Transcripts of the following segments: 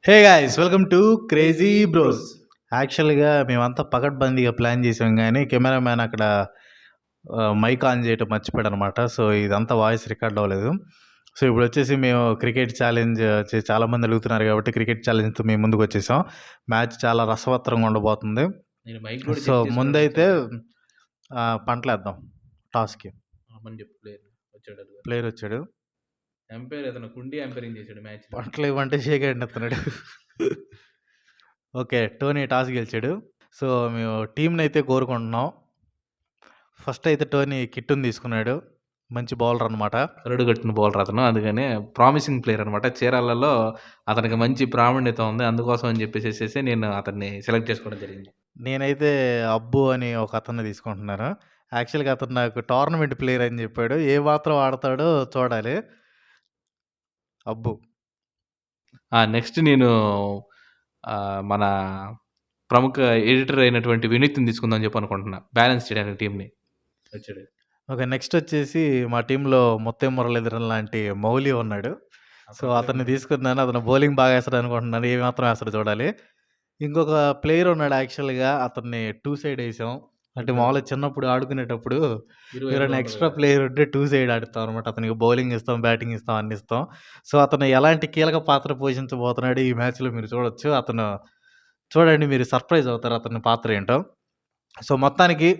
Hey guys welcome to crazy bros. యాక్చువల్గా మేమంతా పకడ్బందీగా ప్లాన్ చేసాం కానీ కెమెరామ్యాన్ అక్కడ మైక్ ఆన్ చేయటం మర్చిపోయాడు అనమాట. సో ఇదంతా వాయిస్ రికార్డ్ అవ్వలేదు. సో ఇప్పుడు వచ్చేసి మేము క్రికెట్ ఛాలెంజ్ చాలామంది అడుగుతున్నారు కాబట్టి క్రికెట్ ఛాలెంజ్తో మేము ముందుకు వచ్చేసాం. మ్యాచ్ చాలా రసవత్తరంగా ఉండబోతుంది. నేను మైక్ కూడా సో చెక్ చేసుకోవడం ముందైతే మర్చిపోయాను. పంటలేద్దాం టాస్కి. అమ్మని చెప్పు వచ్చాడు అది. ప్లేయర్ వచ్చాడు, ఎంపైర్ అతను కుండి ఎంపైరింగ్ చేశాడు మ్యాచ్. పంటలు ఇవ్వంటే షేక్ హ్యాండ్ ఎత్తున్నాడు. ఓకే, టోనీ టాస్ గెలిచాడు. సో మేము టీంని అయితే కోరుకుంటున్నాం. ఫస్ట్ అయితే టోనీ కిట్టుని తీసుకున్నాడు, మంచి బౌలర్ అనమాట. కరుడు కట్టిన బౌలర్ అతను, అందుకనే ప్రామిసింగ్ ప్లేయర్ అనమాట. చీరాలలో అతనికి మంచి ప్రావీణ్యత ఉంది, అందుకోసం అని చెప్పేసి నేను అతన్ని సెలెక్ట్ చేసుకోవడం జరిగింది. నేనైతే అబ్బు అని ఒక అతన్ని తీసుకుంటున్నాను. యాక్చువల్గా అతను నాకు టోర్నమెంట్ ప్లేయర్ అని చెప్పాడు, ఏ మాత్రం ఆడతాడో చూడాలి. అబ్బు. నెక్స్ట్ నేను మన ప్రముఖ ఎడిటర్ అయినటువంటి వినీత్ని తీసుకుందాం చెప్పి అనుకుంటున్నా, బ్యాలెన్స్ చేయడానికి టీంని. వచ్చాడు. ఓకే, నెక్స్ట్ వచ్చేసి మా టీంలో మొత్తం మురళీధరన్ లాంటి మౌలి ఉన్నాడు. సో అతన్ని తీసుకున్నాను. అతను బౌలింగ్ బాగా వేస్తాడు అనుకుంటున్నాను, ఏ మాత్రం వేస్తాడు చూడాలి. ఇంకొక ప్లేయర్ ఉన్నాడు, యాక్చువల్గా అతన్ని 2 సైడ్ వేసాం. అంటే మామూలుగా చిన్నప్పుడు ఆడుకునేటప్పుడు ఎవరైనా ఎక్స్ట్రా ప్లేయర్ ఉంటే 2 సైడ్ ఆడుతాం అనమాట. అతనికి బౌలింగ్ ఇస్తాం, బ్యాటింగ్ ఇస్తాం, అన్ని ఇస్తాం. సో అతను ఎలాంటి కీలక పాత్ర పోషించబోతున్నాడు ఈ మ్యాచ్లో మీరు చూడొచ్చు. అతను చూడండి, మీరు సర్ప్రైజ్ అవుతారు అతని పాత్ర ఏంటో. సో మొత్తానికి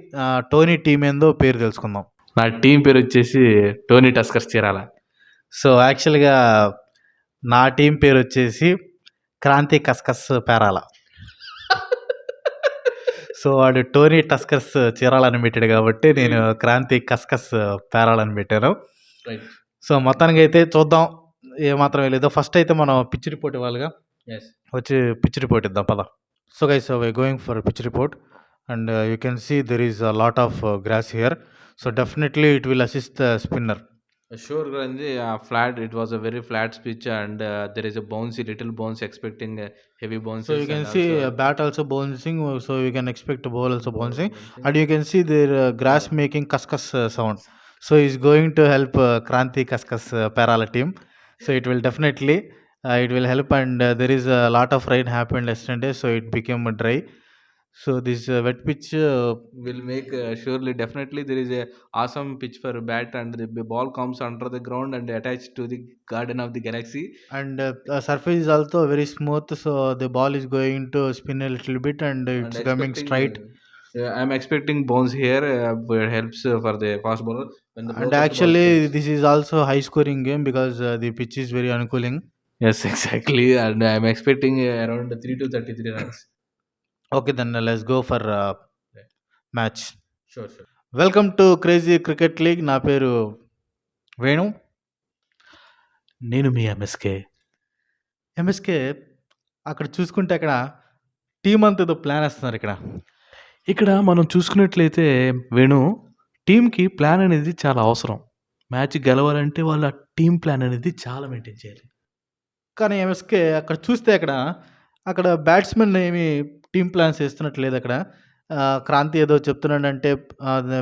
టోనీ టీం ఏందో పేరు తెలుసుకుందాం. నా టీం పేరు వచ్చేసి టోనీ టస్కర్స్ చీరాల. సో యాక్చువల్గా నా టీం పేరు వచ్చేసి క్రాంతి కస్కస్ పేరాల. సో వాడు టోనీ టస్కర్స్ చీరాలని పెట్టాడు కాబట్టి నేను క్రాంతి కస్కస్ పేరాలని పెట్టాను. సో మొత్తానికి అయితే చూద్దాం ఏమాత్రం లేదో. ఫస్ట్ అయితే మనం పిచ్ రిపోర్ట్ ఇవ్వాలిగా, వచ్చి పిచ్ రిపోర్ట్ ఇద్దాం పద. So guys, so we going for pitch report and you can see there is a lot of grass here. So definitely it will assist the spinner. Sure, Granji. Flat. It was a very flat pitch, and there is a bouncy, little bounce, expecting heavy bounces. So you can see a bat also bouncing. So you can expect a ball also bouncing, and you can see their grass making kaskas sound. So he's going to help Kranti Kaskas Parala team. So it will definitely it will help, and there is a lot of rain happened yesterday, so it became dry. So this wet pitch will make surely, definitely there is a awesome pitch for bat, and the ball comes under the ground and attached to the Garden of the Galaxy. And surface is also very smooth, so the ball is going to spin a little bit, and it's coming straight. I'm expecting bounce here, where helps for the fast bowler. And actually this is also high scoring game because the pitch is very uncooling. Yes, exactly, and I'm expecting around 3 to 33 runs. Okay, then let's go for match. Sure. Welcome to Crazy Cricket League. నా పేరు వేణు. నేను మీ MSK. అక్కడ చూసుకుంటే అక్కడ team అంతా ఏదో plan వేస్తున్నారు. ఇక్కడ మనం చూసుకున్నట్లయితే వేణు, టీంకి ప్లాన్ అనేది చాలా అవసరం. మ్యాచ్ గెలవాలంటే వాళ్ళ టీం ప్లాన్ అనేది చాలా మెయింటైన్ చేయాలి. కానీ ఎంఎస్కే అక్కడ చూస్తే అక్కడ బ్యాట్స్మెన్ ఏమి టీం ప్లాన్స్ వేస్తున్నట్లేదు. అక్కడ క్రాంతి ఏదో చెప్తున్నాడు, అంటే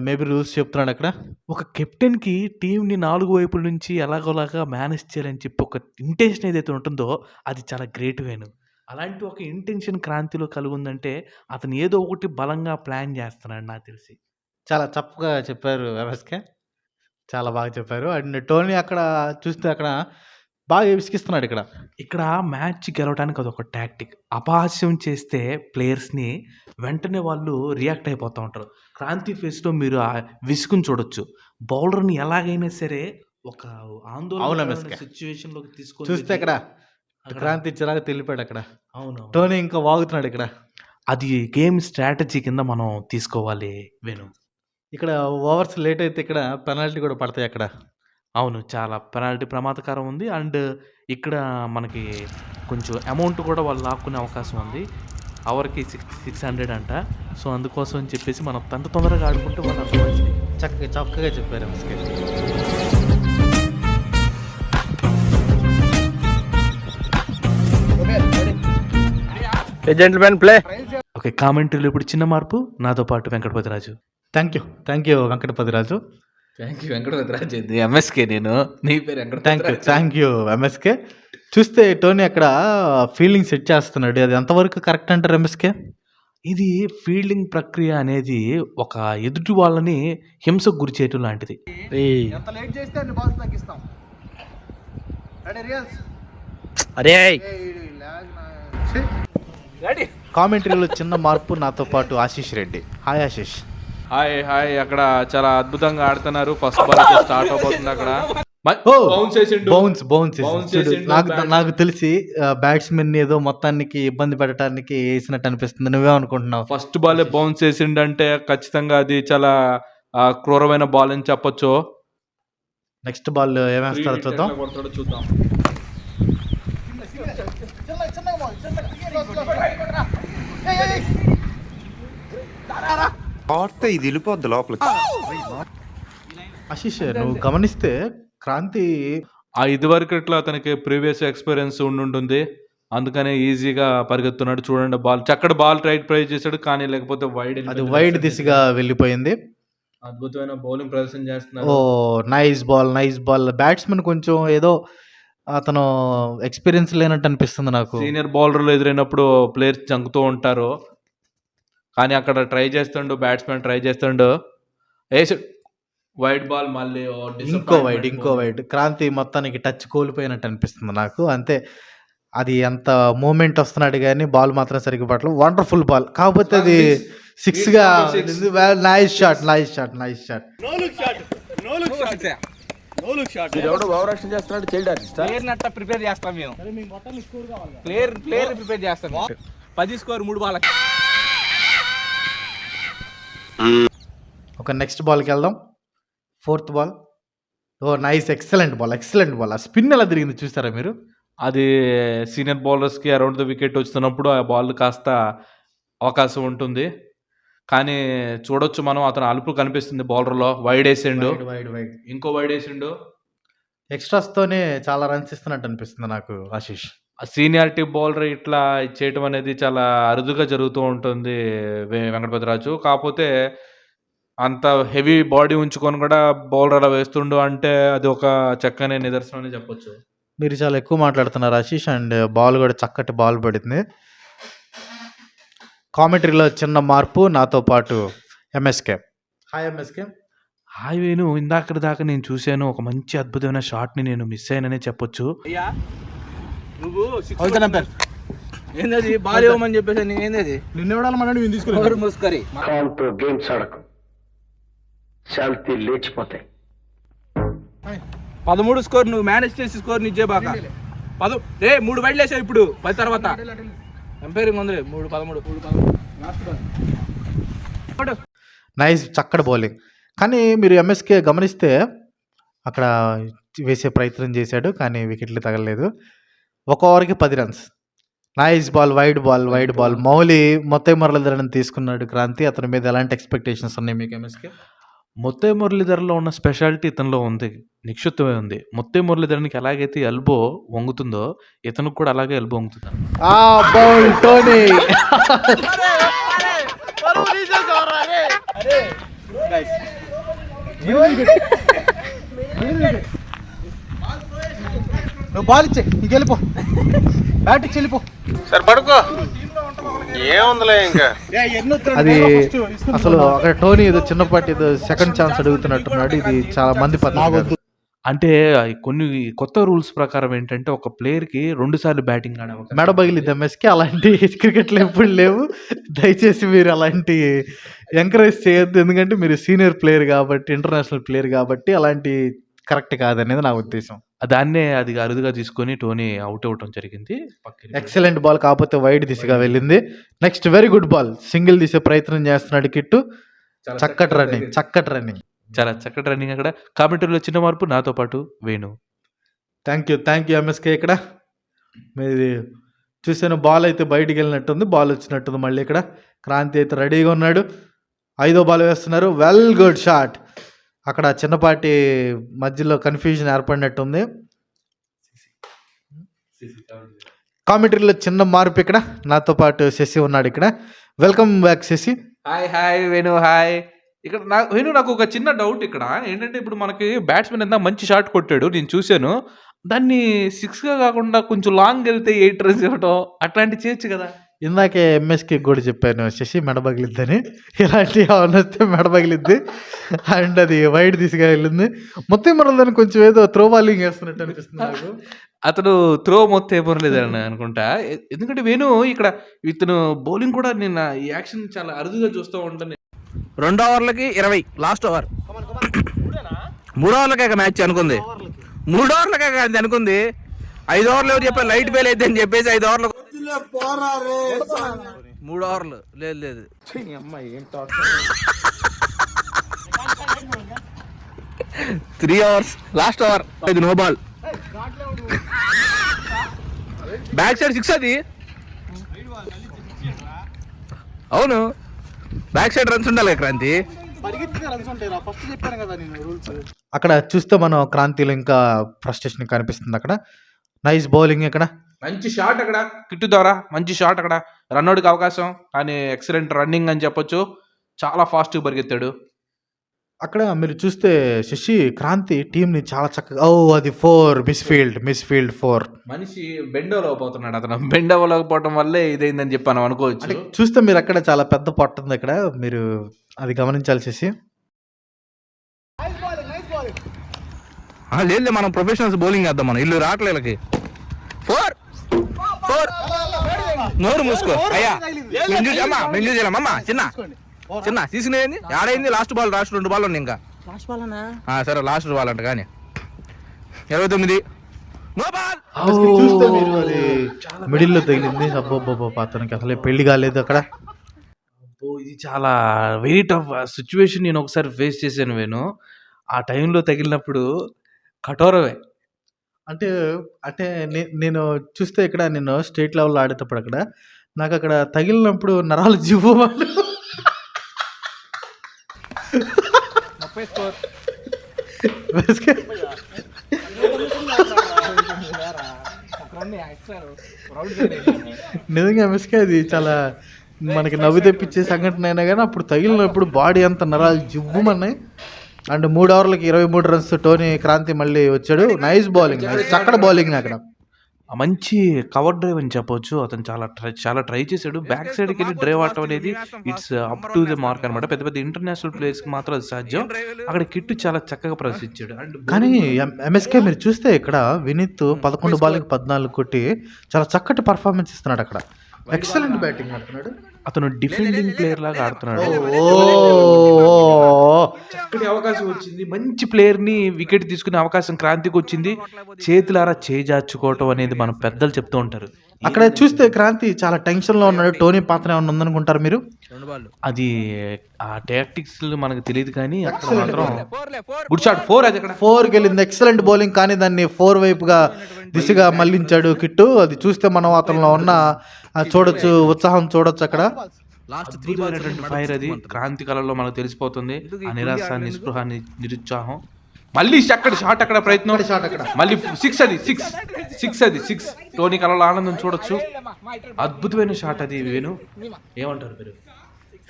మేబీ రూల్స్ చెప్తున్నాడు. అక్కడ ఒక కెప్టెన్కి టీంని 4 వైపుల నుంచి ఎలాగోలాగా మేనేజ్ చేయాలని చెప్పి ఒక ఇంటెన్షన్ ఏదైతే ఉంటుందో అది చాలా గ్రేట్ వేను. అలాంటి ఒక ఇంటెన్షన్ క్రాంతిలో కలిగి ఉందంటే అతను ఏదో ఒకటి బలంగా ప్లాన్ చేస్తున్నాడు నాకు తెలిసి. చాలా చక్కగా చెప్పారు ఎంఎస్కే, చాలా బాగా చెప్పారు. అండ్ టోనీ అక్కడ చూస్తే అక్కడ బాగా విసిగిస్తున్నాడు. ఇక్కడ మ్యాచ్ గెలవడానికి అదొక టాక్టిక్. అపహాస్యం చేస్తే ప్లేయర్స్ని వెంటనే వాళ్ళు రియాక్ట్ అయిపోతూ ఉంటారు. క్రాంతి ఫేస్లో మీరు ఆ విసుగుని చూడొచ్చు. బౌలర్ని ఎలాగైనా సరే ఒక ఆందోళన సిచ్యువేషన్లోకి తీసుకొని చూస్తే అక్కడ క్రాంతి చిరాకు తెలిపాడు. అవును, టోనీ ఇంకా వాగుతున్నాడు. అది గేమ్ స్ట్రాటజీ కింద మనం తీసుకోవాలి వేణు. ఇక్కడ ఓవర్స్ లేట్ అయితే ఇక్కడ పెనాల్టీ కూడా పడతాయి. అవును, చాలా పెనాల్టీ ప్రమాదకరం ఉంది. అండ్ ఇక్కడ మనకి కొంచెం అమౌంట్ కూడా వాళ్ళు లాక్కునే అవకాశం ఉంది. అవర్కి 600 అంట. సో అందుకోసం అని చెప్పేసి మనం తొందరగా ఆడుకుంటే వాళ్ళు అంత మంచిది. చక్కగా చెప్పారు. ఓకే, కామెంటరీలో ఇప్పుడు చిన్న మార్పు. నాతో పాటు Venkatapathi Raju. Thank you Venkatapathi Raju. Thank you Venkatapathi Raju. MSK, నేను నీ పేరు థ్యాంక్ యూ ఎంఎస్కే. చూస్తే టోనీ అక్కడ ఫీల్డింగ్ సెట్ చేస్తున్నాడు. అది ఎంతవరకు కరెక్ట్ అంటారు ఎంఎస్కే? ఇది ఫీల్డింగ్ ప్రక్రియ అనేది ఒక ఎదుటి వాళ్ళని హింసకు గురి చేయటం లాంటిది. ఎంత లేట్ చేస్తే అన్ని బాల్స్ తగ్గిస్తాం. రెడీ రియల్స్ అరే కామెంటరీలో చిన్న మార్పు, నాతో పాటు Ashish Reddy. Hi Ashish. Hi hi. అక్కడ చాలా అద్భుతంగా ఆడుతున్నారు. ఫస్ట్ బాల్ అయితే స్టార్ట్ అవబోతుంది. అక్కడ బౌన్స్ చేసిండు. బౌన్స్ Bounce చేసిండు. నాకు తెలిసి బ్యాట్స్మెన్ ఏదో మొత్తానికి ఇబ్బంది పెట్టడానికి వేసినట్టు అనిపిస్తుంది. నువ్వేమనుకుంటున్నావు? ఫస్ట్ బాల్ బౌన్స్ చేసిండంటే ఖచ్చితంగా అది చాలా క్రూరమైన బాల్ అని చెప్పొచ్చు. నెక్స్ట్ బాల్ ఏమేస్తారో చూద్దాం. ఎట్లా కొడతాడో చూద్దాం. ఇది వెళ్ళిపోద్ది లోపలికి. ఆశీష్, నువ్వు గమనిస్తే క్రాంతి ఇదివరకు ఇట్లా అతనికి ప్రీవియస్ ఎక్స్పీరియన్స్ ఉండుంటుంది. అందుకనే ఈజీగా పరిగెత్తున్నాడు. చూడండి, బాల్ చక్కటి బాల్ ట్రై చేశాడు, కానీ లేకపోతే అది వైడ్ దిశగా వెళ్ళిపోయింది. అద్భుతమైన బౌలింగ్ ప్రదర్శన చేస్తున్నారు. ఓ నైస్ బాల్. బ్యాట్స్మెన్ కొంచెం ఏదో అతను ఎక్స్పీరియన్స్ లేనట్టు అనిపిస్తుంది నాకు. సీనియర్ బౌలర్లు ఎదురైనప్పుడు ప్లేయర్స్ చంకుతూ ఉంటారు, కానీ అక్కడ ట్రై చేస్తుండు బ్యాట్స్మెన్ ట్రై చేస్తుండు. వైడ్ బాల్ మళ్ళీ ఇంకో వైడ్. క్రాంతి మొత్తానికి టచ్ కోల్పోయినట్టు అనిపిస్తుంది నాకు. అంతే, అది ఎంత మూమెంట్ వస్తున్నాడు కానీ బాల్ మాత్రం సరిగ్గా పట్టలేదు. వండర్ఫుల్ బాల్, కాకపోతే అది 6 గా. Nice shot. ప్రిపేర్ చేస్తాం మేము. ప్లేయర్ ప్రిపేర్ చేస్తాం. 10 స్కోర్ 3 బాల్. ఒక నెక్స్ట్ బాల్కి వెళ్దాం. 4th ball. Oh nice, excellent ball. ఆ స్పిన్ ఎలా తిరిగింది చూస్తారా మీరు? అది సీనియర్ బౌలర్స్కి అరౌండ్ ద వికెట్ వస్తున్నప్పుడు ఆ బాల్ కాస్త అవకాశం ఉంటుంది, కానీ చూడొచ్చు మనం అతను అలుపు కనిపిస్తుంది బౌలర్లో. వైడ్ వేసిండు, ఇంకో వైడ్ వేసిండు. ఎక్స్ట్రాస్తోనే చాలా రన్స్ ఇస్తున్నట్టు అనిపిస్తుంది నాకు ఆశీష్. ఆ సీనియారిటీ బౌలర్ ఇట్లా చేయటం అనేది చాలా అరుదుగా జరుగుతూ ఉంటుంది వెంకటపతిరాజు. కాకపోతే అంత హెవీ బాడీ ఉంచుకొని కూడా బౌలర్ అలా వేస్తుండు అంటే అది ఒక చక్కని నిదర్శనం అని చెప్పొచ్చు. మీరు చాలా ఎక్కువ మాట్లాడుతున్నారు ఆశీష్. అండ్ బాల్ కూడా చక్కటి బాల్ పడింది. కామెంటరీలో చిన్న మార్పు, నాతో పాటు MSK. Hi MSK. Hi Venu, ఇందాక దాకా నేను చూశాను ఒక మంచి అద్భుతమైన షాట్ని నేను మిస్ అయ్యాననే చెప్పొచ్చు. నువ్వు ఏందది బాల్ ఇవ్వమని చెప్పేసి ఏందది నిన్ను ఇవ్వడాలన్నా తీసుకుని ముస్కరి గేమ్స్ ఆడకు, శాంతి లేచిపోతాయి. 13 స్కోర్ నువ్వు మేనేజ్ చేసి స్కోర్ నిచ్చే బాక 3 వైడ్ లేసావు ఇప్పుడు 10 తర్వాత ఎంపైరింగ్ ఉంది 3-13 నైస్, చక్కటి బౌలింగ్. కానీ మీరు ఎంఎస్కే గమనిస్తే అక్కడ వేసే ప్రయత్నం చేశాడు, కానీ వికెట్లు తగలలేదు. 1 ఓవర్కి 10 runs. Nice ball, wide ball. Mouli మొత్తం మురళీధరన్ తీసుకున్నాడు క్రాంతి. అతని మీద ఎలాంటి ఎక్స్పెక్టేషన్స్ ఉన్నాయి మీకు ఎంఎస్కే? మొత్తే మురళీధరలో ఉన్న స్పెషాలిటీ ఇతనిలో ఉంది, నిక్షిప్తమే ఉంది. మొత్తే మురళీధరన్కి ఎలాగైతే ఎల్బో వంగుతుందో ఇతనికి కూడా అలాగే ఎల్బో వంగుతుంది. Bowl Tony. నువ్వు బాల్ ఇచ్చే ఇంక వెళ్ళిపో, బ్యాట్ ఇచ్చి వెళ్ళిపో. సరే పడుకో, ఏముందిలే ఇంకా. అది అసలు అక్కడ టోనీ ఏదో చిన్నపాటి ఏదో సెకండ్ ఛాన్స్ అడుగుతున్నట్టున్నాడు. ఇది చాలా మంది పద్ధతి. అంటే కొన్ని కొత్త రూల్స్ ప్రకారం ఏంటంటే ఒక ప్లేయర్కి 2 సార్లు బ్యాటింగ్ ఆడే మెడ పగిలింది ఎంఎస్కి. అలాంటి క్రికెట్లో ఎప్పుడు లేవు. దయచేసి మీరు అలాంటి ఎంకరేజ్ చేయొద్దు. ఎందుకంటే మీరు సీనియర్ ప్లేయర్ కాబట్టి, ఇంటర్నేషనల్ ప్లేయర్ కాబట్టి అలాంటి కరెక్ట్ కాదనేది నా ఉద్దేశం. దాన్నే అది అరుదుగా తీసుకొని టోనీ అవుట్ అవ్వటం జరిగింది. ఎక్సలెంట్ బాల్, కాకపోతే వైడ్ దిశగా వెళ్ళింది. Next very good ball. Single తీసే ప్రయత్నం చేస్తున్నాడు కిట్టు. చక్కటి రన్నింగ్. చాలా చక్కటి రన్నింగ్. అక్కడ కామెంటరీలో చిన్న మార్పు, నాతో పాటు వేణు. Thank you MSK. ఇక్కడ మీది చూసాను, బాల్ అయితే బయటికి వెళ్ళినట్టుంది, బాల్ వచ్చినట్టుంది. మళ్ళీ ఇక్కడ క్రాంతి అయితే రెడీగా ఉన్నాడు. 5వ బాల్ వేస్తున్నారు. Well good shot. అక్కడ చిన్నపాటి మధ్యలో కన్ఫ్యూజన్ ఏర్పడినట్టుంది. కామెంటరీలో చిన్న మార్పు. ఇక్కడ నాతో పాటు శశి ఉన్నాడు. ఇక్కడ welcome back Shashi. Hi Venu, hi. ఇక్కడ నాకు ఒక చిన్న డౌట్ ఇక్కడ ఏంటంటే, ఇప్పుడు మనకి బ్యాట్స్మెన్ ఎంత మంచి షాట్ కొట్టాడు నేను చూశాను. దాన్ని 6గా కాకుండా కొంచెం లాంగ్ వెళ్తే 8 రన్స్ ఇవ్వటం అట్లాంటివి చేయొచ్చు కదా. ఇందాకే ఎంఎస్‌కి కూడా చెప్పాను శశి మెడ పగిలిద్దని. ఇలాంటివి ఏమన్నా వస్తే మెడ పగిలిద్ది. అండ్ అది వైడ్ తీసుకెళ్ళింది. మొత్తం మనల్ని కొంచెం ఏదో త్రో బాలింగ్ వేస్తున్నట్టు అనిపిస్తుంది నాకు. అతను త్రో మొత్తం ఏమనలేదని అనుకుంటా. ఎందుకంటే వేణు ఇక్కడ ఇతను బౌలింగ్ కూడా నేను ఈ యాక్షన్ చాలా అరుదుగా చూస్తూ ఉంటాను. 2 ఓవర్లకి 20 లాస్ట్ ఓవర్. 3 ఓవర్లకే మ్యాచ్ అనుకుంది. 3 ఓవర్లకే కాదు అనుకుంది. 5 ఓవర్లు ఎవరు చెప్పారు లైట్ ఫెయిల్ అయితే అని చెప్పేసి 5 ఓవర్లు 3 ఓవర్లు లేదు 3 ఓవర్స్ లాస్ట్ ఓవర్. ఇది నో బాల్ బ్యాక్ సైడ్ 6 అది. అవును బ్యాక్ సైడ్ రన్స్ ఉండాలి క్రాంతి. అక్కడ చూస్తే మనం క్రాంతిలో ఇంకా ఫ్రస్ట్రేషన్ కనిపిస్తుంది అక్కడ. నైస్ బౌలింగ్ ఇక్కడ. మంచి షాట్ అక్కడ కిట్టు ద్వారా, మంచి షాట్ అక్కడ. రన్అట్కి అవకాశం కానీ ఎక్సలెంట్ రన్నింగ్ అని చెప్పొచ్చు. చాలా ఫాస్ట్గా పరిగెత్తాడు. అక్కడ మీరు చూస్తే శశి క్రాంతి టీంని చాలా చక్కగా అది 4 మిస్ఫీల్డ్ 4. మనిషి బెండోలో పోతున్నాడు. అతను బెండోలోకపోవడం వల్లే ఇదైందని చెప్పి మనం అనుకోవచ్చు. అంటే చూస్తే మీరు అక్కడ చాలా పెద్ద పొట్ట ఉంది అక్కడ. మీరు అది గమనించాలి శశి. లేదు మనం ప్రొఫెషనల్స్ బౌలింగ్ వేద్దాం. మనం ఇల్లు రావట్లేకి 4 నోరు మూసుకో అయ్యా. మెన్యూ చేయలేమమ్మా చిన్న తీసుకునేది ఆడైంది. లాస్ట్ 2 బాల్ ఉన్నాయి ఇంకా. సరే లాస్ట్ బాల్ అంట కానీ 29 నో బాల్. చూస్తే మీరు అది మిడిల్ లో తగిలింది. అబ్బో అతనికి అసలే పెళ్లి కాలేదు అక్కడ. ఇది చాలా వెరీ టఫ్ సిచ్యువేషన్. నేను ఒకసారి ఫేస్ చేశాను వేణు. ఆ టైంలో తగిలినప్పుడు కఠోరమే. అంటే అంటే నేను చూస్తే ఇక్కడ నేను స్టేట్ లెవెల్లో ఆడేటప్పుడు అక్కడ నాకు అక్కడ తగిలినప్పుడు నరాలు జివ్వమని. నిజంగా మిస్కే అది చాలా మనకి నవ్వు తెప్పించే సంఘటన అయినా కానీ అప్పుడు తగిలినప్పుడు బాడీ అంతా నరాలు జివ్వమన్నాయి. అండ్ 3 ఓవర్లకి 23 రన్స్ టోనీ క్రాంతి మళ్ళీ వచ్చాడు. నైస్ బౌలింగ్, చక్కడ బౌలింగ్ అక్కడ. మంచి కవర్ డ్రైవ్ అని చెప్పొచ్చు. అతను చాలా ట్రై చేశాడు. బ్యాక్ సైడ్కి వెళ్ళి డ్రైవ్ ఆడటం అనేది it's up to the mark అనమాట. పెద్ద పెద్ద ఇంటర్నేషనల్ ప్లేయర్స్కి మాత్రం అది సాధ్యం. అక్కడ కిట్టు చాలా చక్కగా ప్రదర్శించాడు. అండ్ కానీ ఎంఎస్కే మీరు చూస్తే ఇక్కడ వినీత్ 11 బాల్కి 14 కొట్టి చాలా చక్కటి పర్ఫార్మెన్స్ ఇస్తున్నాడు అక్కడ. ఎక్సలెంట్ బ్యాటింగ్ ఆడుతున్నాడు. అతను డిఫెండింగ్ ప్లేయర్ లాగా ఆడుతున్నాడు. చక్కటి అవకాశం వచ్చింది. మంచి ప్లేయర్ ని వికెట్ తీసుకునే అవకాశం క్రాంతికి వచ్చింది. చేతులారా చేజార్చుకోవటం అనేది మన పెద్దలు చెప్తూ ఉంటారు. అక్కడ చూస్తే క్రాంతి చాలా టెన్షన్ లో ఉన్నాడు. టోనీ పాత్ర ఏమన్నా ఉందనుకుంటారు మీరు? అది ఆ టాక్టిక్స్ మనకు తెలియదు కానీ అక్కడ మాత్రం గుడ్ షాట్ 4. అది అక్కడ 4కి వెళ్ళింది. ఎక్సలెంట్ బౌలింగ్ కానీ దాన్ని 4 వైపుగా దిశగా మళ్లించాడు కిట్టు. అది చూస్తే మనం అతనిలో ఉన్న చూడొచ్చు, ఉత్సాహం చూడొచ్చు అక్కడ. అద్భుతమైనటువంటి ఫైర్ అది క్రాంతి కళలో మనకు తెలిసిపోతుంది. ఆ నిరాశ, నిస్పృహ, నిరుత్సాహం. మళ్ళీ అక్కడ షాట్ అక్కడ ప్రయత్నం. మళ్ళీ 6 అది 6 టోనీ కళలో ఆనందం చూడొచ్చు. అద్భుతమైన షాట్ అది. వేణు ఏమంటారు మీరు?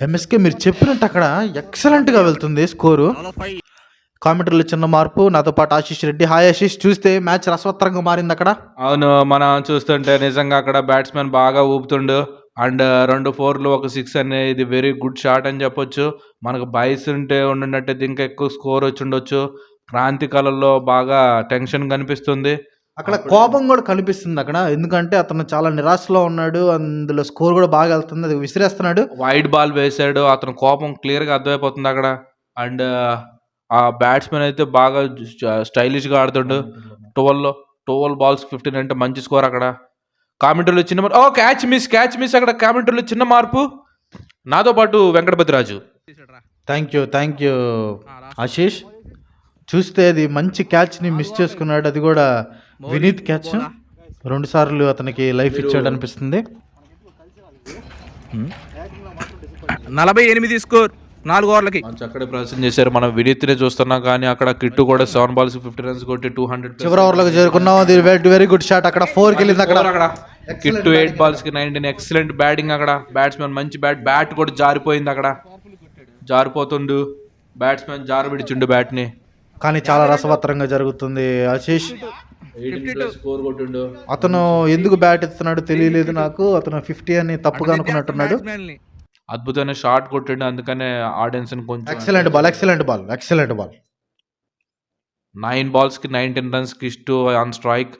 ఎంఎస్కే మీరు చెప్పినట్టు అక్కడ ఎక్సలెంట్ గా వెళ్తుంది స్కోరు. కామెంటరీలో చిన్న మార్పు. నాతో పాటు ఆశీష్ రెడ్డి. హాయ్ ఆశీష్. చూస్తే మ్యాచ్ రసవత్తరంగా మారింది అక్కడ. అవును, మనం చూస్తుంటే నిజంగా అక్కడ బ్యాట్స్మెన్ బాగా ఊపుతుండు. అండ్ 2 4లు 1 6 అనేది వెరీ గుడ్ షాట్ అని చెప్పొచ్చు. మనకు బైస్ ఉంటే ఉండినట్టయితే ఇంకా ఎక్కువ స్కోర్ వచ్చి ఉండొచ్చు. క్రాంతి కళల్లో బాగా టెన్షన్ కనిపిస్తుంది. అక్కడ కోపం కూడా కనిపిస్తుంది అక్కడ. ఎందుకంటే అతను చాలా నిరాశలో ఉన్నాడు. అందులో స్కోర్ కూడా బాగా వెళ్తుంది. అది విసిరేస్తున్నాడు. వైడ్ బాల్ వేసాడు. అతను కోపం క్లియర్గా అర్థమైపోతుంది అక్కడ. అండ్ ఆ బ్యాట్స్మెన్ అయితే బాగా స్టైలిష్గా ఆడుతుండు. 12 balls 15 అంటే మంచి స్కోర్ అక్కడ. కామెంటరీలో చిన్న మార్పు. క్యాచ్ మిస్ అక్కడ. కామెంటరీలో చిన్న మార్పు. నాతో పాటు వెంకటపతిరాజు. Thank you Ashish. చూస్తే అది మంచి క్యాచ్ని మిస్ చేసుకున్నాడు. అది కూడా వినీత్ క్యాచ్. 2 సార్లు అతనికి లైఫ్ ఇచ్చాడు అనిపిస్తుంది. 48 స్కోర్ 4 ఓవర్లకి. మంచి అక్కడే ప్రదర్శన చేశారు. మనం వినీత్నే చూస్తున్నాం కానీ అక్కడ కిట్టు కూడా 7 balls 50 runs కొట్టి 200. చివరి ఓవర్లకు చేరుకున్నాం. అది వెరీ గుడ్ షాట్ అక్కడ. 4కి వెళ్ళింది అక్కడ. కిట్టు 8 balls 19. ఎక్సలెంట్ బ్యాటింగ్ అక్కడ. బ్యాట్స్మెన్ మంచి బ్యాట్ కూడా జారిపోయింది అక్కడ. జారిపోతుండు బ్యాట్స్మెన్, జారబిడిచిండు బ్యాట్ని. కానీ చాలా రసవత్తరంగా జరుగుతుంది ఆశీష్. స్కోర్ కొట్టిండు. అతను ఎందుకు బ్యాట్ ఎత్తున్నాడో తెలియలేదు నాకు. అతను 50 అని తప్పుగా అనుకున్నట్టున్నాడు. అద్భుతమైన షాట్ కొట్టిండు, అందుకనే ఆడియన్స్ కొంచెం ఎక్సలెంట్ బాల్. 9 balls కి 19 runs కి ఇష్టు ఆన్ స్ట్రైక్.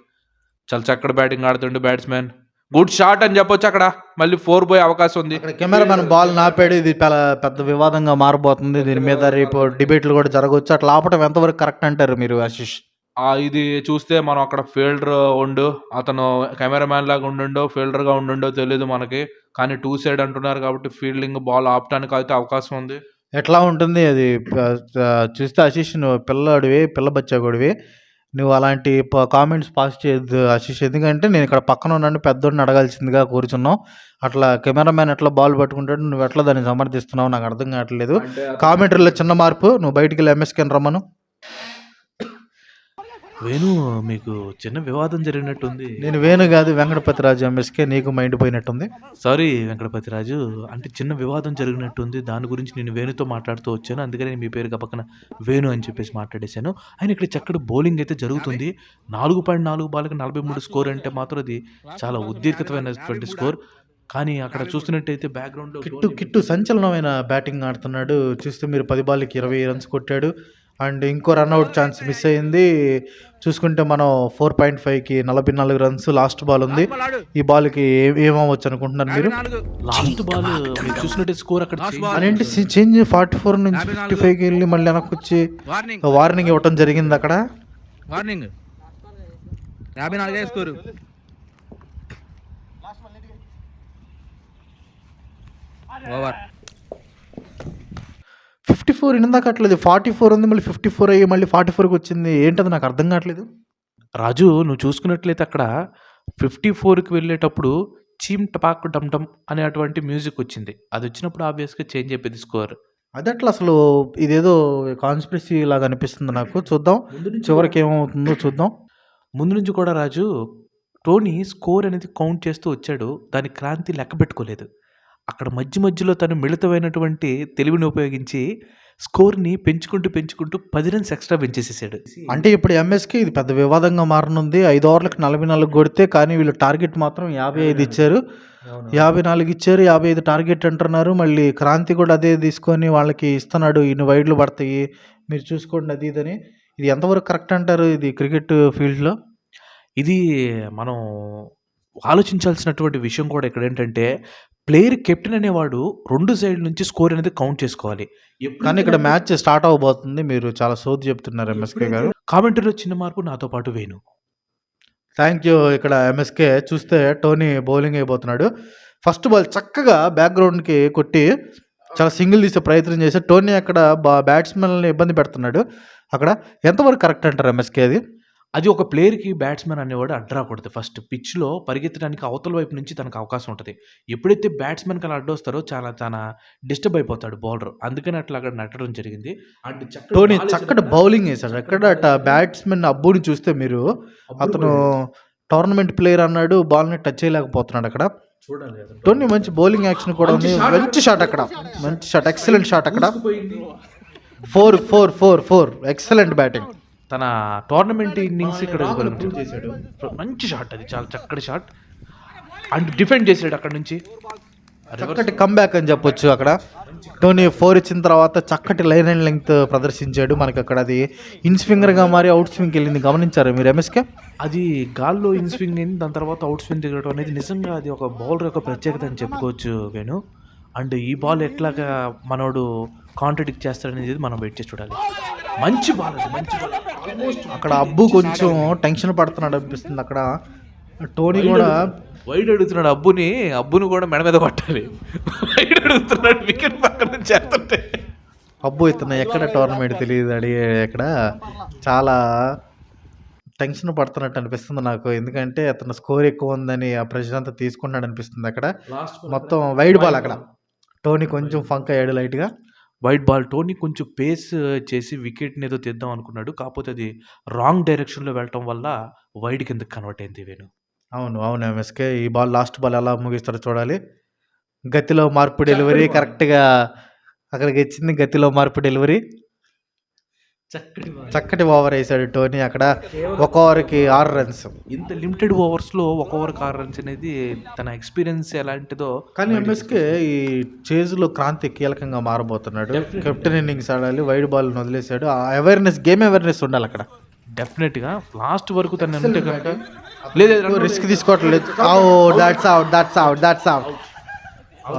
చాలా చక్కటి బ్యాటింగ్ ఆడుతుండు బ్యాట్స్మెన్. గుడ్ షాట్ అని చెప్పొచ్చు. అక్కడ మళ్ళీ 4 పోయే అవకాశం ఉంది. అక్కడ కెమెరామెన్ బాల్ నాపాడు. ఇది చాలా పెద్ద వివాదంగా మారబోతుంది. దీని మీద రేపు డిబేట్లు కూడా జరగవచ్చు. అట్లా ఆపటం ఎంతవరకు కరెక్ట్ అంటారు మీరు ఆశిష్? ఇది చూస్తే మనం అక్కడ ఫీల్డర్ ఉండు, అతను కెమెరామ్యాన్ లాగా ఉండుండో ఫీల్డర్ గా ఉండుండో తెలియదు మనకి. కానీ 2 side అంటున్నారు కాబట్టి ఫీల్డింగ్ బాల్ ఆపటానికి అయితే అవకాశం ఉంది. ఎట్లా ఉంటుంది అది? చూస్తే ఆశిష్, నువ్వు పిల్లాడివి, పిల్ల బచ్చాగుడివి. నువ్వు అలాంటి కామెంట్స్ పాస్ చేయొద్దు ఆశిష్. ఎందుకంటే నేను ఇక్కడ పక్కన ఉన్నాను, పెద్దోడిని అడగాల్సిందిగా కూర్చున్నావు. అట్లా కెమెరామ్యాన్ ఎట్లా బాల్ పట్టుకుంటాడు, నువ్వు ఎట్లా దాన్ని సమర్థిస్తున్నావు నాకు అర్థం కావట్లేదు. కామెంటరీలో చిన్న మార్పు, నువ్వు బయటికి వెళ్ళి ఎంఎస్కేని రమ్మను. వేణు, మీకు చిన్న వివాదం జరిగినట్టుంది. నేను వేణు కాదు, వెంకటపతిరాజు ఎంఎస్కే. నీకు మైండ్ పోయినట్టుంది. సారీ వెంకటపతిరాజు, అంటే చిన్న వివాదం జరిగినట్టుంది. దాని గురించి నేను వేణుతో మాట్లాడుతూ వచ్చాను. అందుకని మీ పేరు పక్కన వేణు అని చెప్పేసి మాట్లాడేశాను. ఆయన ఇక్కడ చక్కటి బౌలింగ్ అయితే జరుగుతుంది. 4.4 బాల్కి 43 స్కోర్ అంటే మాత్రం అది చాలా ఉద్రిక్తమైనటువంటి స్కోర్. కానీ అక్కడ చూస్తున్నట్టయితే బ్యాక్గ్రౌండ్లో కిట్టు సంచలనమైన బ్యాటింగ్ ఆడుతున్నాడు. చూస్తే మీరు 10 బాల్కి 20 runs కొట్టాడు. అండ్ ఇంకో రన్అట్ ఛాన్స్ మిస్ అయింది. చూసుకుంటే మనం 4.5కి 44 runs లాస్ట్ బాల్ ఉంది. ఈ బాల్కి ఏమవచ్చు అనుకుంటున్నారు మీరు? లాస్ట్ బాల్ మీరు చూసినట్టు స్కోర్ అక్కడ అదేంటి చేంజ్ 44 నుంచి 55కి వెళ్ళి మళ్ళీ వెనక్కి వచ్చి వార్నింగ్ ఇవ్వటం జరిగింది అక్కడ. Warning 54 score. ఓవర్ 54 ఇందాక అట్లేదు. 44 ఉంది, మళ్ళీ 54 అయ్యి మళ్ళీ 44కి వచ్చింది. ఏంటది నాకు అర్థం కావట్లేదు. రాజు, నువ్వు చూసుకున్నట్లయితే అక్కడ 54కి వెళ్ళేటప్పుడు చీమ్ టపాక్ డమ్ డమ్ అనేటువంటి మ్యూజిక్ వచ్చింది. అది వచ్చినప్పుడు ఆబ్వియస్గా చేంజ్ అయిపోయింది స్కోర్. అది అట్లా అసలు ఇదేదో కాన్స్పిరసీ లాగా అనిపిస్తుంది నాకు. చూద్దాం చివరికి ఏమవుతుందో చూద్దాం. ముందు నుంచి కూడా రాజు, టోనీ స్కోర్ అనేది కౌంట్ చేస్తూ వచ్చాడు. దాని క్రాంతి లెక్క పెట్టుకోలేదు. అక్కడ మధ్యలో తను మిళితమైనటువంటి తెలివిని ఉపయోగించి స్కోర్ని పెంచుకుంటూ 10 runs ఎక్స్ట్రా పెంచేసేసాడు. అంటే ఇప్పుడు ఎంఎస్కి ఇది పెద్ద వివాదంగా మారనుంది. 5 ఓవర్లకు 44 కొడితే, కానీ వీళ్ళు టార్గెట్ మాత్రం 55 ఇచ్చారు. 54 ఇచ్చారు, 55 టార్గెట్ అంటున్నారు. మళ్ళీ క్రాంతి కూడా అదే తీసుకొని వాళ్ళకి ఇస్తున్నాడు. ఇన్ని వైడ్లు పడతాయి, మీరు చూసుకోండి అది ఇదని. ఇది ఎంతవరకు కరెక్ట్ అంటారు ఇది క్రికెట్ ఫీల్డ్లో? ఇది మనం ఆలోచించాల్సినటువంటి విషయం కూడా ఇక్కడ ఏంటంటే, ప్లేయర్ కెప్టెన్ అనేవాడు 2 సైడ్ నుంచి స్కోర్ అనేది కౌంట్ చేసుకోవాలి. కానీ ఇక్కడ మ్యాచ్ స్టార్ట్ అవబోతుంది. మీరు చాలా సోది చెప్తున్నారు ఎంఎస్కే గారు. కామెంటరీలో చిన్న మార్పు, నాతో పాటు వేణు. Thank you. ఇక్కడ ఎంఎస్కే చూస్తే టోనీ బౌలింగ్ అయిపోతున్నాడు. ఫస్ట్ బాల్ చక్కగా బ్యాక్గ్రౌండ్కి కొట్టి చాలా సింగిల్ తీసే ప్రయత్నం చేశాడు. టోనీ అక్కడ బ్యాట్స్మెన్ని ఇబ్బంది పెడుతున్నాడు. అక్కడ ఎంతవరకు కరెక్ట్ అంటారు ఎంఎస్కే అది? అది ఒక ప్లేయర్కి బ్యాట్స్మెన్ అనేవాడు అడ్డరాకూడదు. ఫస్ట్ పిచ్లో పరిగెత్తడానికి అవతల వైపు నుంచి తనకు అవకాశం ఉంటుంది. ఎప్పుడైతే బ్యాట్స్మెన్కి అలా అడ్డొస్తారో చాలా డిస్టర్బ్ అయిపోతాడు బౌలర్. అందుకని అట్లా అక్కడ నట్టడం జరిగింది. అండ్ టోనీ చక్కటి బౌలింగ్ వేశాడు. ఎక్కడ బ్యాట్స్మెన్ అబ్బుని చూస్తే మీరు, అతను టోర్నమెంట్ ప్లేయర్ అన్నాడు, బాల్ని టచ్ చేయలేకపోతున్నాడు. అక్కడ చూడాలి, టోనీ మంచి బౌలింగ్ యాక్షన్ కూడా ఉంది. మంచి షాట్ అక్కడ, మంచి షాట్, ఎక్సలెంట్ షాట్ అక్కడ. 4 ఎక్సలెంట్ బ్యాటింగ్. తన టోర్నమెంట్ ఇన్నింగ్స్ ఇక్కడ చేశాడు. మంచి షాట్, అది చాలా చక్కటి షాట్. అండ్ డిఫెండ్ చేశాడు అక్కడ నుంచి. చక్కటి కంబ్యాక్ అని చెప్పొచ్చు. అక్కడ టోనీ 4 ఇచ్చిన తర్వాత చక్కటి లైన్ అండ్ లెంగ్త్ ప్రదర్శించాడు. మనకి అక్కడ అది ఇన్ స్వింగర్గా మారి అవుట్ స్వింగ్కి వెళ్ళింది. గమనించారు మీరు ఎంఎస్కే? అది గాల్లో ఇన్ స్వింగ్ అయింది, దాని తర్వాత అవుట్ స్వింగ్ దిగడం అనేది నిజంగా అది ఒక బౌలర్ యొక్క ప్రత్యేకత అని చెప్పుకోవచ్చు వేణు. అండ్ ఈ బాల్ ఎట్లాగా మనోడు కాంట్రడిక్ట్ చేస్తాడనేది మనం వెయిట్ చేసి చూడాలి. మంచి బాల్, అది మంచి బాల్. అక్కడ అబ్బు కొంచెం టెన్షన్ పడుతున్నాడు అనిపిస్తుంది. అక్కడ టోనీ కూడా వైడ్ అడుగుతున్నాడు అబ్బుని కూడా మెడ మీద పట్టాలి. వైడ్ అడుగుతున్నాడు వికెట్ పక్కన నుంచి చేస్తుంటే. అబ్బు ఇతను ఎక్కడ టోర్నమెంట్ తెలియదు అడిగే, ఇక్కడ చాలా టెన్షన్ పడుతున్నట్టు అనిపిస్తుంది నాకు. ఎందుకంటే అతను స్కోర్ ఎక్కువ ఉందని ఆ ప్రెషర్ అంతా తీసుకున్నాడు అనిపిస్తుంది. అక్కడ మొత్తం వైడ్ బాల్. అక్కడ టోనీ కొంచెం ఫంక్ అయ్యాడు లైట్గా. Wide ball. టోనీ కొంచెం పేస్ చేసి వికెట్ని ఏదో తీద్దాం అనుకున్నాడు. కాకపోతే అది రాంగ్ డైరెక్షన్లో వెళ్ళటం వల్ల వైడ్ కిందకి కన్వర్ట్ అయింది వేణు. అవును ఎంఎస్కే. ఈ బాల్ లాస్ట్ బాల్ ఎలా ముగిస్తారో చూడాలి. గతిలో మార్పు డెలివరీ కరెక్ట్గా అక్కడికి ఇచ్చింది. గతిలో మార్పు డెలివరీ చక్కటి ఓవర్ వేసాడు టోనీ అక్కడ. ఒక ఓవర్కి 6 రన్స్. ఇంత లిమిటెడ్ ఓవర్స్లో ఒక ఓవర్కి 6 రన్స్ అనేది తన ఎక్స్పీరియన్స్ ఎలాంటిదో. కానీ ఎంఎస్కే ఈ చేజ్లో క్రాంతి కీలకంగా మారబోతున్నాడు. కెప్టెన్ ఇన్నింగ్స్ ఆడాలి, వైడ్ బాల్ వదిలేశాడు. ఆ అవేర్నెస్, గేమ్ అవేర్నెస్ ఉండాలి అక్కడ. డెఫినెట్గా లాస్ట్ వరకు తను ఉంటే కనుక లేదు రిస్క్ తీసుకోవట్లేదు. That's out.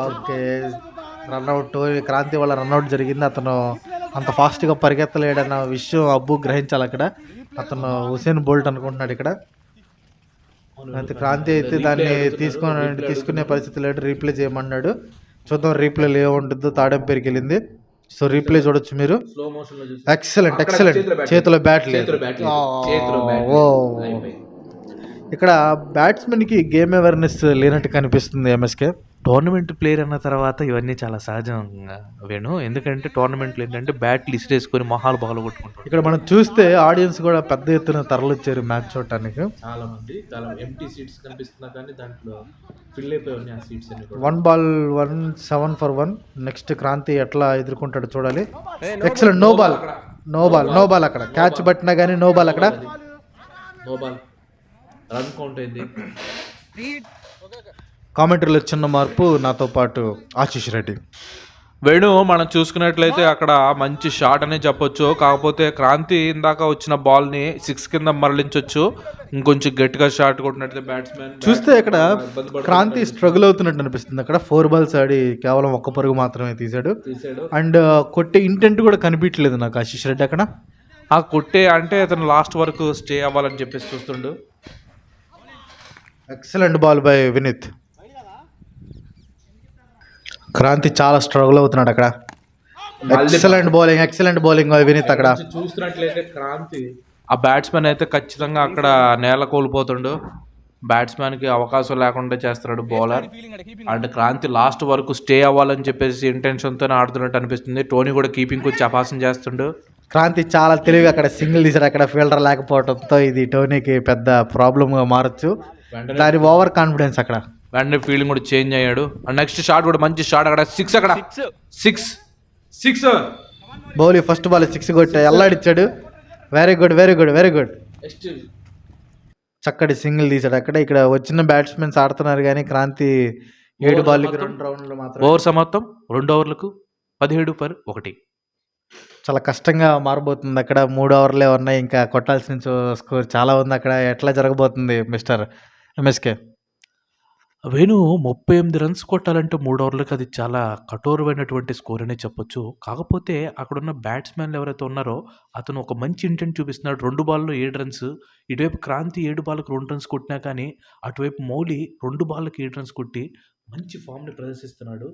Okay, run out. Tony Kranti వల్ల రన్అట్ జరిగింది. అతను అంత ఫాస్ట్గా పరిగెత్తలేడన్న విషయం అబ్బు గ్రహించాలి అక్కడ. అతను హుసేన్ బోల్ట్ అనుకుంటున్నాడు ఇక్కడ. అయితే క్రాంతి అయితే దాన్ని తీసుకునే పరిస్థితి లేడు. రీప్లే చేయమన్నాడు. చూద్దాం రీప్లేలో ఏముంటుందో. తాడెంపేరికి వెళ్ళింది. సో రీప్లే చూడొచ్చు మీరు. ఎక్సలెంట్. చేతిలో బ్యాట్ లేదు. ఇక్కడ బ్యాట్స్మెన్కి గేమ్ అవేర్నెస్ లేనట్టు కనిపిస్తుంది ఎంఎస్కే. టోర్నమెంట్ ప్లేయర్ అన్న తర్వాత ఇవన్నీ చాలా సహజంగా వేణు. ఎందుకంటే టోర్నమెంట్లో ఏంటంటే బ్యాట్లు ఇసిరేసుకొని మొహాలు బాగా కొట్టుకుంటారు. ఇక్కడ మనం చూస్తే ఆడియన్స్ కూడా పెద్ద ఎత్తున తరలిచ్చారు మ్యాచ్ చూడటానికి. చాలా మంది, చాలా ఎంటీ సీట్స్ కనిపిస్తున్నా కానీ దాంట్లో ఫిల్ అయిపోయి ఉన్నాయి ఆ సీట్స్ అన్ని కూడా. 1 ball 1 7 for 1. నెక్స్ట్ క్రాంతి ఎట్లా ఎదుర్కొంటాడో చూడాలి. ఎక్సలెంట్. నో బాల్ అక్కడ. క్యాచ్ పట్టినా కానీ నో బాల్ అక్కడ. నో బాల్, రన్ కౌంట్ అయింది. కామెంటరీలో చిన్న మార్పు, నాతో పాటు ఆశీష్ రెడ్డి. వేణు మనం చూసుకున్నట్లయితే అక్కడ మంచి షాట్ అనే చెప్పొచ్చు. కాకపోతే క్రాంతి ఇందాక వచ్చిన బాల్ని 6 కింద మరలించవచ్చు. ఇంకొంచెం గట్టిగా షాట్ కొట్టినట్లయితే బ్యాట్స్మెన్ చూస్తే ఇక్కడ క్రాంతి స్ట్రగుల్ అవుతున్నట్టు అనిపిస్తుంది. అక్కడ 4 balls ఆడి కేవలం 1 పరుగు మాత్రమే తీశాడు. అండ్ కొట్టే ఇంటెంట్ కూడా కనిపించలేదు నాకు ఆశీష్ రెడ్డి అక్కడ. ఆ కొట్టే అంటే అతను లాస్ట్ వరకు స్టే అవ్వాలని చెప్పేసి చూస్తుండు. Excellent ball by Vineeth. Kranti చాలా స్ట్రగుల్ అవుతున్నాడు అక్కడ. ఎక్సలెంట్ బౌలింగ్ వినీత్ అక్కడ. చూస్తున్నట్లయితే క్రాంతి ఆ బ్యాట్స్మెన్ అయితే ఖచ్చితంగా అక్కడ నేల కోల్పోతుండు. బ్యాట్స్మెన్కి అవకాశం లేకుండా చేస్తున్నాడు బౌలర్. అండ్ క్రాంతి లాస్ట్ వరకు స్టే అవ్వాలని చెప్పేసి ఇంటెన్షన్తోనే ఆడుతున్నట్టు అనిపిస్తుంది. టోనీ కూడా కీపింగ్ వచ్చి అపాసం చేస్తుండు. క్రాంతి చాలా తెలివిగా అక్కడ సింగిల్ తీసాడు. అక్కడ ఫీల్డర్ లేకపోవడంతో ఇది టోనీకి పెద్ద ప్రాబ్లమ్గా మారచ్చు. దాని ఓవర్ కాన్ఫిడెన్స్ అక్కడ. వెంటనే ఫీల్డింగ్ కూడా చేంజ్ అయ్యాడు. అండ్ నెక్స్ట్ షాట్ కూడా మంచి షాట్ అక్కడ. 6 అక్కడ. 6 బౌలీ ఫస్ట్ బాల్ 6 కొట్టి ఎల్లాడిచ్చాడు. Very good. చక్కటి సింగిల్ తీసాడు అక్కడ. ఇక్కడ వచ్చిన బ్యాట్స్మెన్స్ ఆడుతున్నారు కానీ క్రాంతి 7 బాల్కి 2 రౌండ్లు మాత్రం. ఓవర్ సమాప్తం 2 ఓవర్లకు 17 for 1. చాలా కష్టంగా మారబోతుంది అక్కడ. 3 ఓవర్లే ఉన్నాయి. ఇంకా కొట్టాల్సిన స్కోర్ చాలా ఉంది అక్కడ. ఎట్లా జరగబోతుంది మిస్టర్ ఎంఎస్కే? వేణు 38 రన్స్ కొట్టాలంటే 3 ఓవర్లకు అది చాలా కఠోరమైనటువంటి స్కోర్ అనే చెప్పొచ్చు. కాకపోతే అక్కడున్న బ్యాట్స్మెన్లు ఎవరైతే ఉన్నారో అతను ఒక మంచి ఇంటెంట్ చూపిస్తున్నాడు. 2 బాల్లో 7 రన్స్. ఇటువైపు క్రాంతి 7 బాల్లకు 2 రన్స్ కొట్టినా కానీ అటువైపు మౌలి 2 బాల్లకు 7 రన్స్ కొట్టి మంచి ఫామ్ని ప్రదర్శిస్తున్నాడు.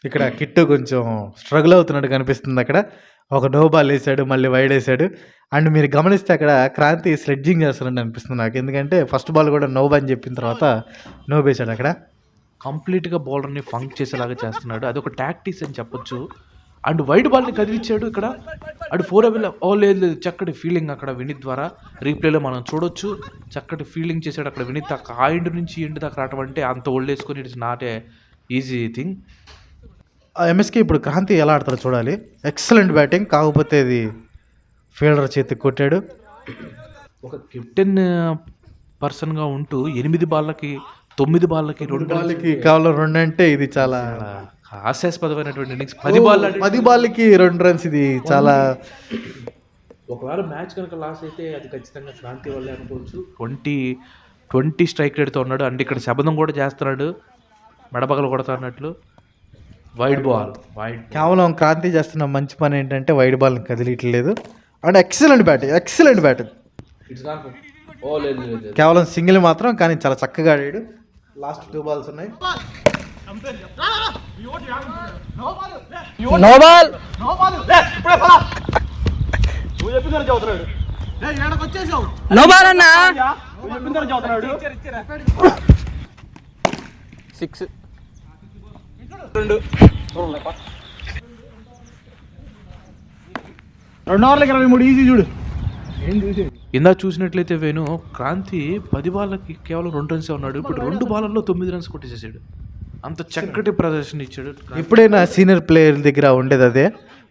ఇక్కడ కిట్టు కొంచెం స్ట్రగుల్ అవుతున్నట్టు కనిపిస్తుంది అక్కడ. ఒక నో బాల్ వేసాడు, మళ్ళీ వైడ్ వేసాడు. అండ్ మీరు గమనిస్తే అక్కడ క్రాంతి స్లెడ్జింగ్ చేస్తున్నట్టు అనిపిస్తుంది నాకు. ఎందుకంటే ఫస్ట్ బాల్ కూడా నో అని చెప్పిన తర్వాత నో వేసాడు అక్కడ. కంప్లీట్గా బౌలర్ని ఫంక్ చేసేలాగా చేస్తున్నాడు. అదొక టాక్టిక్స్ అని చెప్పొచ్చు. అండ్ వైడ్ బాల్ని కదిలిచ్చాడు ఇక్కడ. అటు 4 అవెల్. లేదు, చక్కటి ఫీల్డింగ్ అక్కడ వినీత్ ద్వారా రీప్లేలో మనం చూడొచ్చు. చక్కటి ఫీల్డింగ్ చేశాడు అక్కడ వినీత్. ఆ ఎండ్ నుంచి ఎండ్ దాకా రావడం అంటే అంత ఓల్డ్ వేసుకొని it's not a easy thing. MSK ఇప్పుడు క్రాంతి ఎలా ఆడతాడో చూడాలి. Excellent batting. కాకపోతే ఇది ఫీల్డర్ చేతికి కొట్టాడు. ఒక కెప్టెన్ పర్సన్గా ఉంటూ 8 బాళ్ళకి 9 బాళ్ళకి 2 బాల్కి కేవలం 2 అంటే ఇది చాలా హాస్యాస్పదమైనటువంటి ఇన్నింగ్స్. 10 బాల్కి 2 రన్స్. ఇది చాలా. ఒకవేళ మ్యాచ్ కనుక లాస్ అయితే అది ఖచ్చితంగా క్రాంతి వల్లే అనుకోవచ్చు. 20 స్ట్రైక్ రేట్తో ఉన్నాడు. అండ్ ఇక్కడ శబదం కూడా చేస్తున్నాడు, మెడపగలు కొడతా అన్నట్లు. వైడ్ కేవలం క్రాంతి చేస్తున్న మంచి పని ఏంటంటే వైడ్ బాల్ని కదిలియట్లేదు. And excellent batting. కేవలం సింగిల్ మాత్రం, కానీ చాలా చక్కగా ఆడాడు. లాస్ట్ 2 balls ఉన్నాయి. ఇందా చూసినట్లయితే వేణు క్రాంతి 10 బాళ్ళకి కేవలం 2 రన్స్ ఉన్నాడు. ఇప్పుడు 2 బాళ్ళల్లో 9 రన్స్ కొట్టేసేసాడు. అంత చక్కటి ప్రదర్శన ఇచ్చాడు. ఎప్పుడైనా సీనియర్ ప్లేయర్ దగ్గర ఉండేది అదే.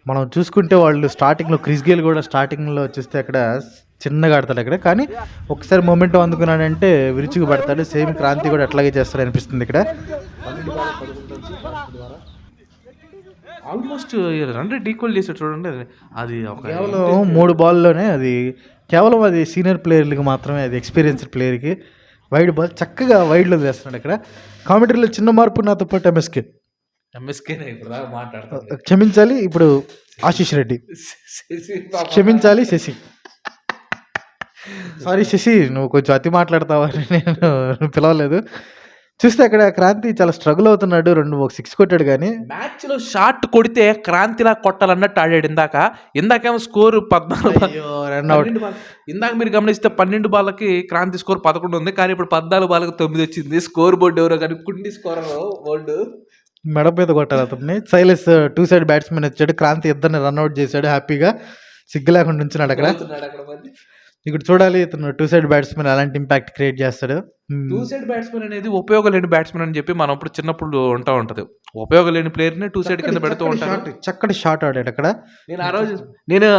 మనం చూసుకుంటే వాళ్ళు స్టార్టింగ్లో క్రిస్ గేల్ కూడా స్టార్టింగ్లో చూస్తే అక్కడ చిన్నగా ఆడతాడు అక్కడ, కానీ ఒకసారి మొమెంటం అందుకున్నాడంటే విరుచుకు పడతాడు. సేమ్ క్రాంతి కూడా అట్లాగే చేస్తాడు అనిపిస్తుంది ఇక్కడ. ఆల్మోస్ట్ 100 ఈక్వల్ చేసాడు చూడండి. అది ఒక కేవలం 3 బాల్లోనే అది, కేవలం అది సీనియర్ ప్లేయర్లకి మాత్రమే, అది ఎక్స్పీరియన్స్డ్ ప్లేయర్కి. వైడ్ బాల్ చక్కగా వైడ్లో వేస్తున్నాడు ఇక్కడ. కామెంటరీలో చిన్న మార్పు నాతో పాటు ఎంఎస్కేనే ఇప్పుడు దాకా మాట్లాడతాను. క్షమించాలి ఇప్పుడు ఆశీష్ రెడ్డి, క్షమించాలి శశి, సారీ శశి నువ్వు కొంచెం అతి మాట్లాడతావని నేను పిలవలేదు. చూస్తే అక్కడ క్రాంతి చాలా స్ట్రగుల్ అవుతున్నాడు. ఒక 6 కొట్టాడు కానీ మ్యాచ్ లో షాట్ కొడితే క్రాంతిలా కొట్టాలన్నట్టు ఆడాడు. ఇందాకేమో స్కోర్ 14. రన్అట్. ఇందాక మీరు గమనిస్తే 12 బాళ్ళకి క్రాంతి స్కోర్ 11 ఉంది, కానీ ఇప్పుడు 14 బాళ్ళకి 9 వచ్చింది. స్కోర్ బోర్డు ఎవరో కానీ కుండి స్కోర్ బోర్డు మెడ మీద కొట్టాలి అతన్ని. సైలెస్ 2 సైడ్ బ్యాట్స్మెన్ వచ్చాడు. క్రాంతి ఇద్దరిని రన్అట్ చేశాడు హ్యాపీగా, సిగ్గు లేకుండా ఉంచున్నాడు అక్కడ. ఇక్కడ చూడాలి ఇతను 2 సైడ్ బ్యాట్స్మెన్ ఎలాంటి ఇంపాక్ట్ క్రియేట్ చేస్తాడు. 2 సైడ్ బ్యాట్స్మెన్ అనేది ఉపయోగం లేని బ్యాట్స్మెన్ అని చెప్పి మనం ఇప్పుడు చిన్నప్పుడు ఉంటా ఉంటది. ఉపయోగం లేని ప్లేయర్ ని 2 సైడ్ కింద పెడుతూ ఉంటారు. చక్కటి షాట్ ఆడాడు అక్కడ. నేను ఆ రోజు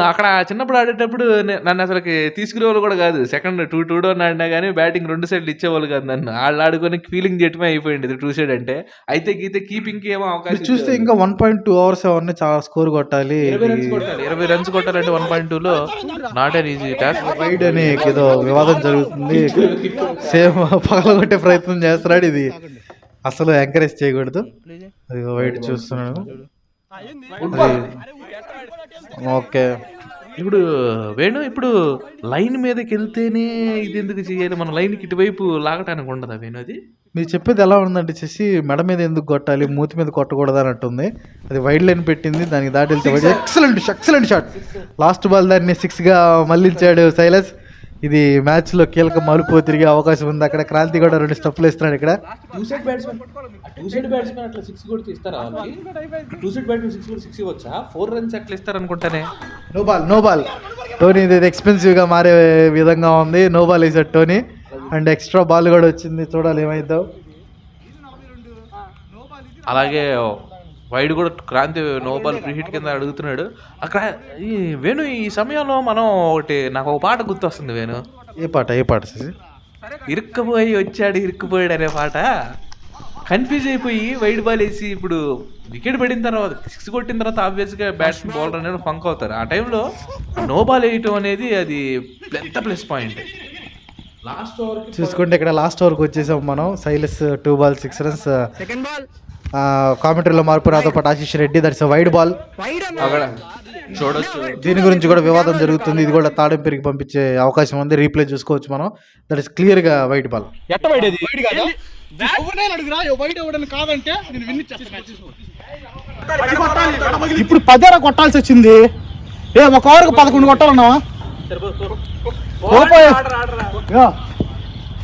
అక్కడ చిన్నప్పుడు ఆడేటప్పుడు నన్ను అసలుకి తీసుకునేవాళ్ళు కూడా కాదు. సెకండ్ 2 అని ఆడినా కానీ బ్యాటింగ్ 2 సైడ్లు ఇచ్చేవాళ్ళు కాదు. నన్ను వాళ్ళు ఆడుకొని ఫీలింగ్ చేయటమే అయిపోయింది 2 సైడ్ అంటే. అయితే గీతే కీపింగ్ కి ఏమో అవకాశం చూస్తే ఇంకా 1.2 అవర్స్ అవన్నీ చాలా స్కోర్ కొట్టాలి. 20 రన్స్ కొట్టాలంటే 1.2లో not an easy task. Wide అని ఏదో వివాదం జరుగుతుంది. సేమ్ పగలగొట్టే ప్రయత్నం చేస్తున్నాడు. ఇది అసలు ఎంకరేజ్ చేయకూడదు. అది వైడ్ చూస్తున్నాడు. ఓకే ఇప్పుడు ఇప్పుడు లైన్ మీదకి వెళ్తేనే ఇది ఎందుకు చేయాలి, మన లైన్కి ఇటువైపు లాగటానికి ఉండదా వేణు? అది మీరు చెప్పేది ఎలా ఉందంటే చేసి మెడ మీద ఎందుకు కొట్టాలి, మూతి మీద కొట్టకూడదు అన్నట్టుంది. అది వైడ్ లైన్ పెట్టింది, దానికి దాటి వెళ్తే wide. Excellent shot. Last ball దాన్ని 6గా మళ్ళించాడు సైలెస్. ఇది మ్యాచ్లో కీలక మలుపు తిరిగే అవకాశం ఉంది. అక్కడ క్రాంతి కూడా 2 స్టెప్పులు ఇస్తున్నాడు ఇక్కడ. 2 సైడ్ బ్యాట్స్మెన్ అట్లా 6 కొడితే ఇస్తారా? 2 సైడ్ బ్యాట్స్మెన్ 6 ఇవ్వచ్చా? 4 రన్స్ అట్లా ఇస్తారు అనుకుంటానే. No ball Tony. ఇది ఎక్స్పెన్సివ్గా మారే విధంగా ఉంది. నో బాల్ వేసాడు టోనీ. అండ్ ఎక్స్ట్రా బాల్ కూడా వచ్చింది, చూడాలి ఏమైందో. అలాగే వైడ్ కూడా Kranti no ball free hit కింద అడుగుతున్నాడు. అక్కడ ఈ వేణు ఈ సమయంలో మనం నాకు ఒక పాట గుర్తొస్తుంది వేణు. ఏ పాట ఇరుక్కుపోయాడు అనే పాట. కన్ఫ్యూజ్ అయిపోయి వైడ్ బాల్ వేసి ఇప్పుడు వికెట్ పడిన తర్వాత 6 కొట్టిన తర్వాత ఆబ్వియస్గా బ్యాట్స్మెన్ బౌలర్ అనేది ఫంక్ అవుతారు. ఆ టైంలో నో బాల్ వేయటం అనేది అది పెద్ద ప్లస్ పాయింట్. లాస్ట్ ఓవర్ చూసుకుంటే ఇక్కడ లాస్ట్ ఓవర్కి వచ్చేసాం మనం. సైలెస్ 2 బాల్ 6 రన్స్. కామెంటరీలో మార్పు నాతో పాటు Ashish Reddy. That's wide ball. చూడొచ్చు, దీని గురించి కూడా వివాదం జరుగుతుంది. ఇది కూడా తాడెంపేరికి పంపించే అవకాశం ఉంది. రీప్లే చూసుకోవచ్చు మనం. దట్ ఇస్ క్లియర్ గా వైడ్ బాల్. ఇప్పుడు 10 కొట్టాల్సి వచ్చింది. ఒక ఓవర్కి 11 కొట్టాలన్నావా?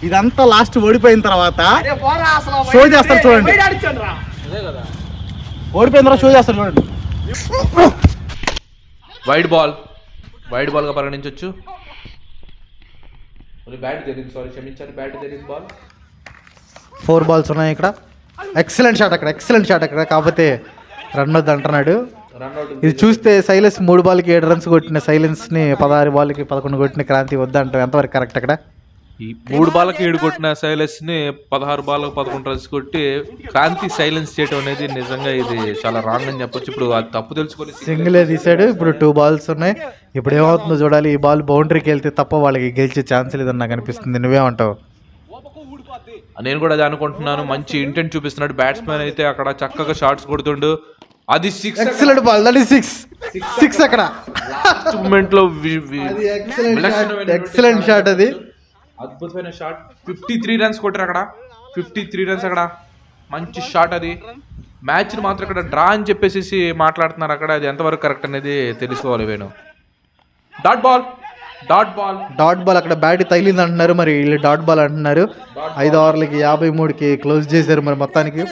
ఇదంతా లాస్ట్ ఓడిపోయిన తర్వాత షో చేస్తారు చూడండి. ఓడిపోయిన తర్వాత షో చేస్తారు చూడండి. వైడ్ బాల్గా పరిగణించవచ్చు. బ్యాట్ జరిగింది, సారీ క్షమించాలి, బ్యాట్ జరిగింది బాల్. 4 బాల్స్ ఉన్నాయి ఇక్కడ. ఎక్సలెంట్ షాట్ అక్కడ. కాకపోతే రన్ వద్దు అంటున్నాడు. ఇది చూస్తే సైలెన్స్ 3 బాల్కి 7 రన్స్ కొట్టిన సైలెన్స్ని 16 బాల్కి 11 కొట్టిన క్రాంతి వద్దంటాం. ఎంతవరకు కరెక్ట్ అక్కడ? ఈ 3 బాల్కి 7 కొట్టిన సైలెన్స్ ని 16 బాల్కి 11 రన్స్ కొట్టి క్రాంతి సైలెన్స్ చేయడం అనేది నిజంగా ఇది చాలా రాంగ్ అని చెప్పొచ్చు. ఇప్పుడు అది తప్పు తెలుసుకొని సింగిలే తీసాడు. ఇప్పుడు 2 బాల్స్ ఉన్నాయి. ఇప్పుడు ఏమవుతుందో చూడాలి. ఈ బాల్ బౌండరీకి వెళ్తే తప్ప వాళ్ళకి గెలిచే ఛాన్స్ లేదని నాకు అనిపిస్తుంది. నువ్వేమంటావు? నేను కూడా అది అనుకుంటున్నాను. మంచి ఇంటెంట్ చూపిస్తున్నాడు బ్యాట్స్మెన్ అయితే. అక్కడ చక్కగా షాట్స్ కొడుతుండు. అది 6. Excellent ball. దట్ ఇస్ 6 అక్కడ. మూమెంట్ లో ఎక్సలెంట్ షాట్. అది అద్భుతమైన షాట్. 53 రన్స్ కొట్టారు అక్కడ. 53 రన్స్ అక్కడ. మంచి షాట్ అది. మ్యాచ్ మాత్రం ఇక్కడ డ్రా అని చెప్పేసి మాట్లాడుతున్నారు అక్కడ. అది ఎంతవరకు కరెక్ట్ అనేది తెలుసుకోవాలి వేణు. డాట్ బాల్ అక్కడ బ్యాట్ తగిలింది అంటున్నారు. మరి వీళ్ళు డాట్ బాల్ అంటున్నారు. 5 ఓవర్లకి 53కి క్లోజ్ చేశారు మరి మొత్తానికి.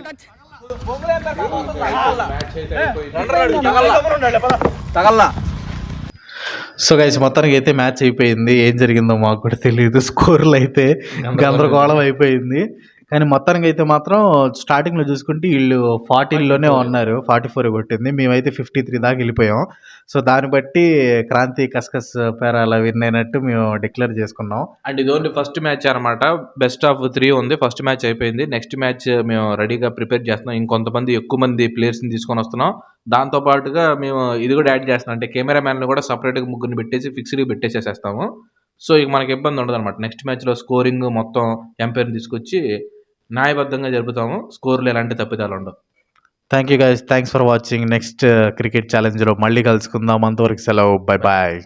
సో గైస్ మొత్తానికి అయితే మ్యాచ్ అయిపోయింది. ఏం జరిగిందో మాకు కూడా తెలియదు. స్కోర్లు అయితే గందరగోళం అయిపోయింది. కానీ మొత్తానికి అయితే మాత్రం స్టార్టింగ్లో చూసుకుంటే వీళ్ళు 40లోనే ఉన్నారు. 44 కొట్టింది, మేమైతే 53 దాకా వెళ్ళిపోయాం. సో దాన్ని బట్టి క్రాంతి కస్కస్ పేరాల విన్ అయినట్టు మేము డిక్లేర్ చేసుకున్నాం. అండ్ ఇది ఓన్లీ ఫస్ట్ మ్యాచ్ అనమాట. బెస్ట్ ఆఫ్ 3 ఉంది. ఫస్ట్ మ్యాచ్ అయిపోయింది. నెక్స్ట్ మ్యాచ్ మేము రెడీగా ప్రిపేర్ చేస్తున్నాం. ఇంకొంతమంది ఎక్కువ మంది ప్లేయర్స్ని తీసుకొని వస్తున్నాం. దాంతో పాటుగా మేము ఇది కూడా యాడ్ చేస్తున్నాం, అంటే కెమెరామ్యాన్లు కూడా సపరేట్గా ముగ్గురిని పెట్టేసి ఫిక్స్డ్గా పెట్టేసేస్తాము. సో ఇక మనకి ఇబ్బంది ఉండదు అనమాట. నెక్స్ట్ మ్యాచ్లో స్కోరింగ్ మొత్తం ఎంపైర్ని తీసుకొచ్చి న్యాయబద్ధంగా జరుపుతాము. స్కోర్లు ఎలాంటి తప్పిదాలు ఉండవు. Thank you guys, thanks for watching. Next cricket ఛాలెంజ్లో మళ్ళీ కలుసుకుందాం. అంతవరకు సెలవు, బై బాయ్.